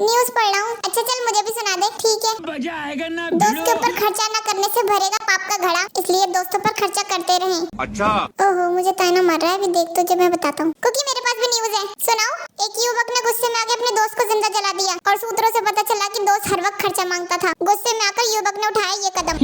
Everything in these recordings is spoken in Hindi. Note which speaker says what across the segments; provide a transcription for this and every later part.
Speaker 1: न्यूज पढ़ रहा हूँ। अच्छा चल मुझे भी सुना दे। ठीक है।
Speaker 2: मजा आएगा ना।
Speaker 1: दोस्त के ऊपर खर्चा न करने से भरेगा पाप का घड़ा, इसलिए दोस्तों पर खर्चा करते रहें।
Speaker 3: अच्छा।
Speaker 1: ओहो मुझे ताना मार रहा है, अभी देख तुझे मैं बताता हूँ। क्योंकि मेरे पास भी न्यूज है, सुनाओ। एक युवक ने गुस्से में आके अपने दोस्त को जिंदा जला दिया और सूत्रों से पता चला कि दोस्त हर वक्त खर्चा मांगता था। गुस्से में आकर युवक ने उठाया ये कदम।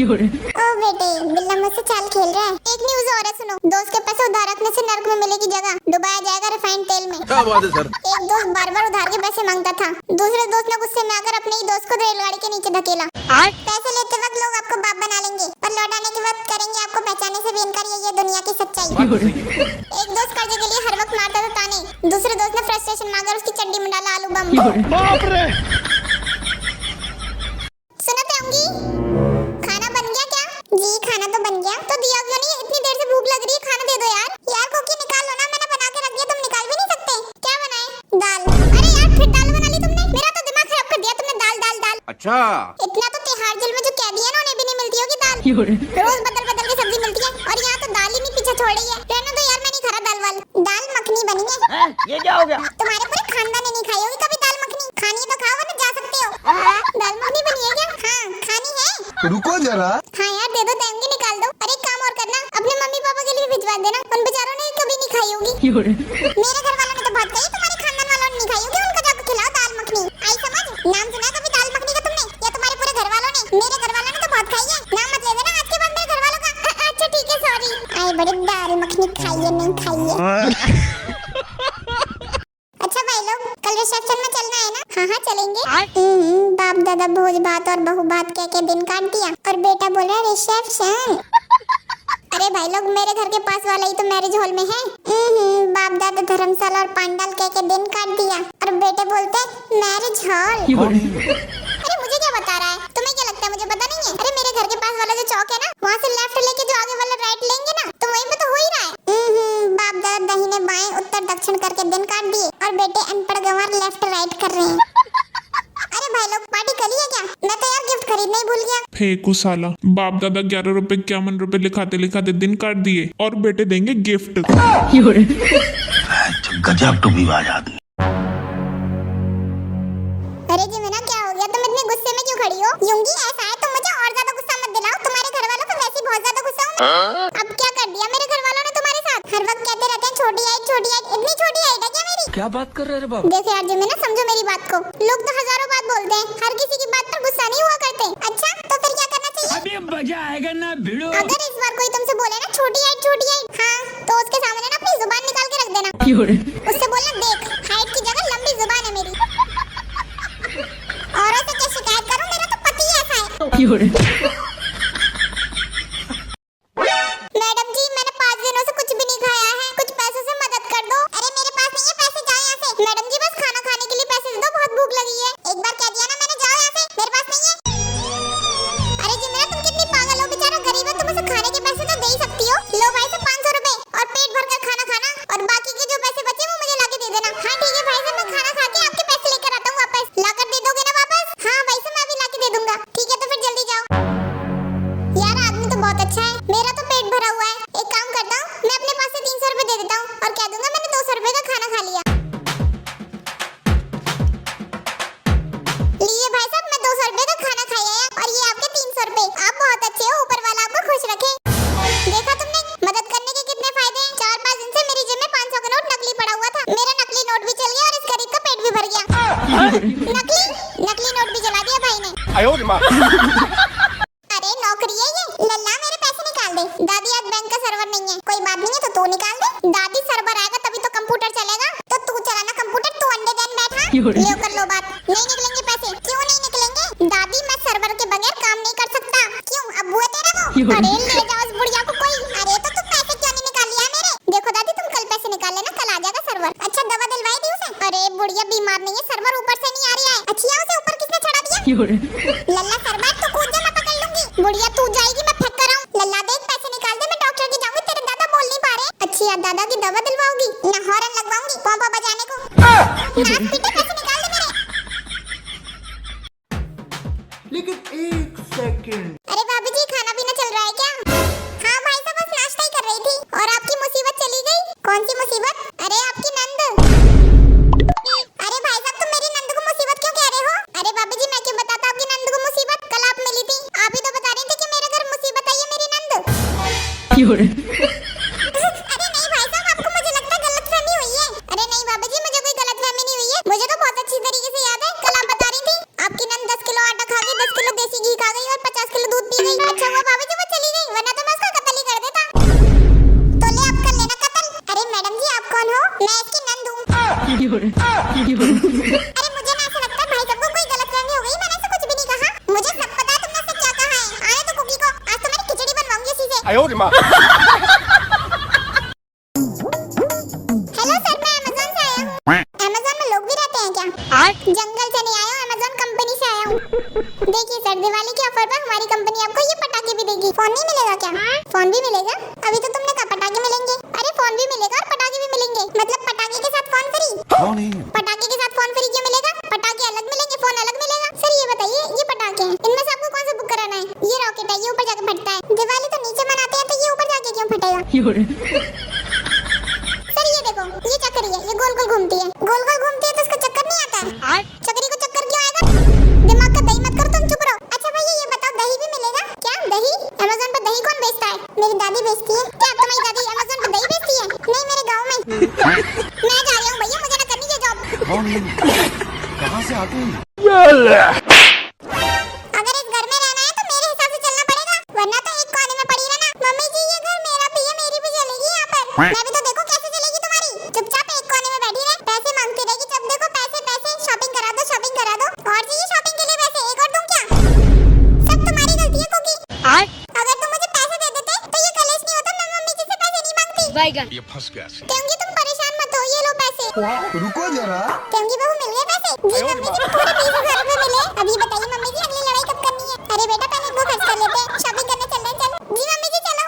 Speaker 1: ओ बेटे बिल्ला मुझसे चाल खेल रहा है। एक न्यूज और है सुनो। दोस्त के पैसे उधार रखने से नर्क में मिलेगी जगह डुबाया जाएगा रिफाइंड तेल में।
Speaker 3: क्या बात है सर।
Speaker 1: एक दोस्त बार बार उधार के पैसे मांगता था। दूसरे दोस्त ने गुस्से में आकर अपने ही दोस्त को रेलगाड़ी के नीचे धकेला। पैसे लेते वक्त लोग आपको बाप बना लेंगे और लौटाने के वक्त करेंगे आपको पहचाने से भी इनकार, ये दुनिया की सच्चाई। एक दोस्त कर्जे के लिए हर वक्त मारता था ताने। दूसरे दोस्त ने फ्रस्ट्रेशन मांगा उसकी चड्डी में डाला आलू बम।
Speaker 3: बाप रे।
Speaker 1: सुनो तेंगी, खाना बन गया क्या? जी खाना तो बन गया। तो दिया क्यों नहीं? इतनी देर से भूख लग रही है, खाना दे दो यार। यार कोकी निकाल लो ना, मैंने बना के रख दिया, तुम निकाल भी नहीं सकते? क्या बनाए? दाल। अरे यार फिर दाल बना ली तुमने, मेरा तो दिमाग खराब कर दिया तुमने। दाल दाल दाल।
Speaker 3: अच्छा।
Speaker 1: इतना तो तिहाड़ जेल में जो कैदी है ना उन्हें भी नहीं मिलती होगी दाल। रोज बदल बदल के सब्जी मिलती है और यहाँ तो दाल ही नहीं पीछे छोड़ रही है। रहने दो यार, मैं नहीं खा रहा दाल वाल। दाल मखनी बनी है।
Speaker 3: ये क्या हो गया?
Speaker 1: तुम्हारे पूरे खानदान ने नहीं खाई होगी कभी दाल मखनी। खानी है तो खाओ वरना जा सकते हो। दाल मखनी बनी है क्या? हाँ खानी है।
Speaker 4: रुको जरा।
Speaker 1: हाँ यार दे दो, देंगे निकाल दो। अरे एक काम और करना, अपने मम्मी पापा के लिए भिजवा देना, उन बेचारों ने कभी नहीं खाई होगी। मेरे घर वालों ने तो बहुत खाई, तुम्हारे खानदान वालों ने नहीं खाई होगी। उनको जाकर खिलाओ दाल मखनी। आई समझ? नाम सुना कभी दाल मखनी का तुमने? या तुम्हारे पूरे घर वालों ने? मेरे घर वालों ने तो बहुत खाई है। नाम मत ले देना आज के बाद मेरे घर वालों का। अच्छा ठीक है सॉरी। आई बड़ी दाल मखनी खाई है नहीं खाई है। अच्छा भाई लोग कल रिसेप्शन में चलना है ना? हाँ हाँ चलेंगे। बाप दादा भोज भात और बहू भात कह के दिन काट दिया और बेटा बोल रहा है रिसेप्शन। अरे भाई लोग मेरे घर के पास वाला ही तो मैरिज हॉल में है। बाप दादा धर्मशाला और पांडाल कह के दिन काट दिया और बेटे बोलते मैरिज हॉल। अरे मुझे क्या बता रहा है? तुम्हें क्या लगता है मुझे पता नहीं है? अरे मेरे घर के पास वाला जो चौक है ना, वहाँ से लेफ्ट लेके जो आगे वाला राइट लेंगे ना, तो वहीं पे तो हो ही रहा है। बाप दादा दाहिने बाएं उत्तर दक्षिण करके दिन काट दिए और बेटे अनपढ़ गंवार लेफ्ट राइट कर रहे हैं। अरे भाई लोग पार्टी कर लिया क्या? मैं तो यार गिफ्ट खरीदना ही भूल गया।
Speaker 5: फेंकू साला। बाप दादा 11 रुपए 51 रुपए लिखाते लिखाते दिन काट दिए और बेटे देंगे गिफ्ट।
Speaker 4: गजब टू विवाद आदमी।
Speaker 1: अरे जी मैं ना क्या हो गया? तुम इतने गुस्से में क्यों खड़ी हो? यूंगी ऐसा है तुम मुझे और ज्यादा गुस्सा मत दिलाओ। तुम्हारे घर वालों को वैसे ही बहुत ज्यादा गुस्सा हूं मैं। अब क्या कर दिया मेरे घर वालों ने तुम्हारे साथ? हर वक्त कहते रहते हैं छोटी हाइट छोटी हाइट। इतनी छोटी हाइट है क्या मेरी?
Speaker 2: क्या बात कर रहे रे बाबू?
Speaker 1: देखो यार जी मैं ना समझो मेरी बात को। लोग तो हजारों बात बोलते हैं, हर किसी की बात पर गुस्सा नहीं हुआ करते। अच्छा तो फिर क्या करना चाहिए?
Speaker 2: अभी मजा आएगा ना भिड़ो।
Speaker 1: अगर इस बार कोई तुमसे बोले ना छोटी हाइट, हाँ तो उसके सामने ना अपनी जुबान निकाल के रख देना। उससे बोलना देख हाइट की जगह लंबी जुबान है मेरी। औरों से क्या शिकायत करूं? मेरा तो पति ही ऐसा है। मैडम जी मैंने 5 दिनों से कुछ भी नहीं खाया है, कुछ पैसों से मदद कर दो। अरे मेरे पास नहीं है पैसे, जाओ यहाँ से। मैडम जी बस खाना खाने के लिए पैसे दे दो, बहुत भूख लगी है। एक बार कह दिया ना मैंने, जाओ यहाँ से, मेरे पास नहीं है। अरे जी मेरा तुम कितनी पागल हो, बेचारा गरीब है, तुम उसे खाने के पैसे तो दे ही सकती हो। लो भाई से 500 रुपए और पेट भर कर खाना खाना और बाकी के जो पैसे बचे वो मुझे लाके दे देना। हाँ ठीक है भाई साहब, मैं खाना खा के आपके पैसे लेकर आता हूँ वापस। लाकर दे दोगे ना वापस? हाँ भाई साहब मैं अभी लाके दे दूंगा। ठीक है तो फिर जल्दी जाओ। यार आदमी तो बहुत अच्छा है, मेरा तो पेट भरा हुआ है। एक काम करता हूँ, मैं अपने पास से 300 रुपए दे देता हूँ और कह दूंगा मैंने 200 रुपए का खाना खा लिया। लिए भाई साहब मैं 200 रुपए का खाना खाया है और ये आपके 300 रुपए। आप बहुत अच्छे हो, ऊपर वाला आपको खुश रखे। देखा तुमने मदद करने के कितने फायदे हैं। 4-5 दिन से मेरी जेब में 500 का नोट नकली पड़ा हुआ था। मेरा नकली नोट भी चल गया और इस गरीब का पेट भी भर गया। नकली नोट भी जला दिया भाई ने। अरे नौकरी है ये। लल्ला मेरे पैसे निकाल दे। दादी आज बैंक का सर्वर नहीं है। कोई बात नहीं है तो तू निकाल दे। दादी सर्वर आएगा तभी तो कंप्यूटर चलेगा। तो तू चलाना कंप्यूटर, तू अंडे देन बैठा। ले कर लो बात। नहीं निकलेंगे पैसे। क्यों नहीं निकलेंगे? दादी मैं सर्वर के बगैर काम नहीं कर सकता। क्यों अब्बू है तेरा वो? अरे ले जाओ उस बुढ़िया को कोई। अरे तो तू पैसे क्यों नहीं निकाल लिया मेरे? देखो दादी तुम कल पैसे निकाल लेना, कल आ जाएगा सर्वर। अच्छा दवा दिलवाई दी उसे? अरे बुढ़िया बीमार नहीं है, सर्वर ऊपर से नहीं आ रही है। अच्छी उसे ऊपर किसने चढ़ा दिया? लल्ला सर्वर तू कूद जा, मैं पकड़ लूंगी। बुढ़िया तू जाएगी मैं फेंक कर आऊं। लल्ला देख पैसे निकाल दे, मैं डॉक्टर के जाऊंगी, तेरे दादा बोल नहीं पा रहे। अच्छी यार दादा की दवा दिलवाओगी ना हॉर्न लगवाऊंगी पंपा बजाने को। नाक पीटे पैसे निकाल दे मेरे।
Speaker 4: लेकिन एक सेकंड।
Speaker 1: अरे भाभी जी खाना पीना चल रहा है क्या? हाँ भाई साहब बस नाश्ता ही कर रही थी। और आपकी मुसीबत चली गई? कौन सी मुसीबत? अरे आपकी नंद। अरे भाई साहब तुम मेरी नंद को मुसीबत क्यों कह रहे अरे नहीं भाई साहब, आपको मुझे लगता है गलतफहमी हुई है। अरे नहीं बाबा जी, मुझे कोई गलतफहमी नहीं हुई है। मुझे तो बहुत अच्छी तरीके से याद है, कल आप बता रही थी आपकी नंद 10 किलो आटा खा गई, 10 किलो देसी घी खा गई और 50 किलो दूध पी गई। अच्छा हुआ बाबा जी वो चली गई, वरना तो मैं उसका कत्ल ही कर देता। तो ले आप कर लेना कत्ल। अरे मैडम जी आप कौन हो? मैं इसकी नंद हूँ। अरे मुझे ना ऐसा लगता है भाई साहब को कोई गलतफहमी हो गई, मैंने ऐसा कुछ भी नहीं कहा। मुझे सब पता है तुमने ऐसा क्या कहा है। आने दो कुकी को, आज तो मैंने खिचड़ी बनवाऊंगी इसी से। हेलो सर, मैं अमेज़न से आया हूँ। अमेज़न में लोग भी रहते हैं क्या? जंगल से नहीं आया हूँ, अमेज़न कंपनी से आया हूँ। देखिए सर, दिवाली के ऑफर पर हमारी कंपनी आपको ये पटाखे भी देगी। फोन नहीं मिलेगा क्या? फोन भी मिलेगा? अभी तो तुमने कहा पटाखे मिलेंगे। अरे फोन भी मिलेगा और पटाखे भी मिलेंगे, मतलब पटाखे के साथ फोन फ्री। पटाखे के साथ फोन फ्री क्यों मिलेगा? पटाखे अलग मिलेंगे, फोन अलग मिलेगा। सर ये बताइए, ये पटाखे हैं, इनमें से आपको कौन सा बुक कराना है? ये रॉकेट है, ये ऊपर जाके फटता है। दिवाली तो नीचे मनाते हैं, तो ये ऊपर जाके क्यों फटेगा? सर ये देखो, ये चक्री है, ये गोल गोल घूमती है। गोल गोल घूमती है तो इसका चक्कर नहीं आता है? चक्री को चक्कर क्यों आएगा? दिमाग का दही मत करो, तुम चुप रहो। अच्छा भैया ये बताओ, दही भी मिलेगा क्या? दही अमेज़न पर दही कौन बेचता है? मेरी दादी बेचती है। क्या तुम्हारी दादी अमेज़न पर दही बेचती है? नहीं, मेरे गाँव में। मैं जा रही हूँ भैया, मुझे ना करनी है जॉब।
Speaker 4: कहाँ से आते हैं?
Speaker 1: अगर इस घर में रहना है तो मेरे हिसाब से चलना पड़ेगा, वरना तो एक कोने में पड़ी रहना। मम्मी जी ये घर मेरा भी है, मेरी भी चलेगी यहाँ पर। मैं भी तो देखो कैसे चलेगी तुम्हारी। चुपचाप एक कोने में बैठी रहे, पैसे मांगती रहेगी। जब देखो पैसे पैसे, शॉपिंग करा दो, शॉपिंग करा दो। और चाहिए शॉपिंग के लिए पैसे, एक और दूं क्या? सब तुम्हारी गलती है कुकी। अगर तुम मुझे पैसे दे देते तो ये कलेश नहीं होता, मैं मम्मी जी से पैसे नहीं मांगती।
Speaker 4: ये फंस गया।
Speaker 1: क्योंकि तुम परेशान मत हो, ये लो पैसे।
Speaker 4: रुको जरा।
Speaker 1: क्योंकि बहू मिल गए पैसे। जी मम्मी जी पूरे 20,000 रुपए मिले। अभी बताइए मम्मी जी अगली लड़ाई कब करनी है? अरे बेटा पहले वो खर्च कर लेते हैं, शॉपिंग करने चल रहे हैं। चलो जी मम्मी जी चलो।